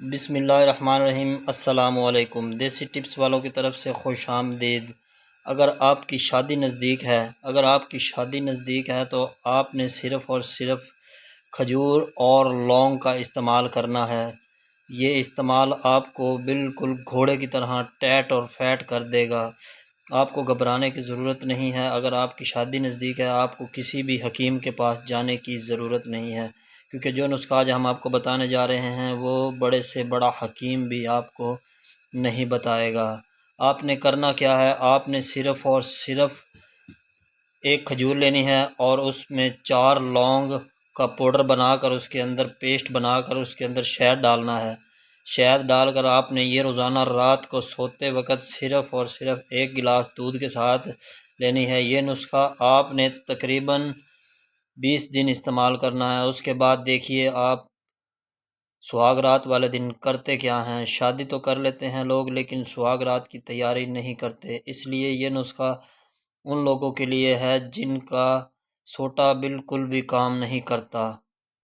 بسم اللہ الرحمن الرحیم۔ السلام علیکم۔ دیسی ٹپس والوں کی طرف سے خوش آمدید۔ اگر آپ کی شادی نزدیک ہے تو آپ نے صرف اور صرف کھجور اور لونگ کا استعمال کرنا ہے۔ یہ استعمال آپ کو بالکل گھوڑے کی طرح ٹیٹ اور فیٹ کر دے گا۔ آپ کو گھبرانے کی ضرورت نہیں ہے۔ اگر آپ کی شادی نزدیک ہے آپ کو کسی بھی حکیم کے پاس جانے کی ضرورت نہیں ہے، کیونکہ جو نسخہ آج ہم آپ کو بتانے جا رہے ہیں وہ بڑے سے بڑا حکیم بھی آپ کو نہیں بتائے گا۔ آپ نے کرنا کیا ہے، آپ نے صرف اور صرف ایک کھجور لینی ہے اور اس میں 4 لونگ کا پاؤڈر بنا کر اس کے اندر پیسٹ بنا کر اس کے اندر شہد ڈالنا ہے۔ شہد ڈال کر آپ نے یہ روزانہ رات کو سوتے وقت صرف اور صرف 1 گلاس دودھ کے ساتھ لینی ہے۔ یہ نسخہ آپ نے تقریباً 20 دن استعمال کرنا ہے۔ اس کے بعد دیکھیے آپ سہاگ رات والے دن کرتے کیا ہیں۔ شادی تو کر لیتے ہیں لوگ لیکن سہاگ رات کی تیاری نہیں کرتے، اس لیے یہ نسخہ ان لوگوں کے لیے ہے جن کا سوٹا بالکل بھی کام نہیں کرتا۔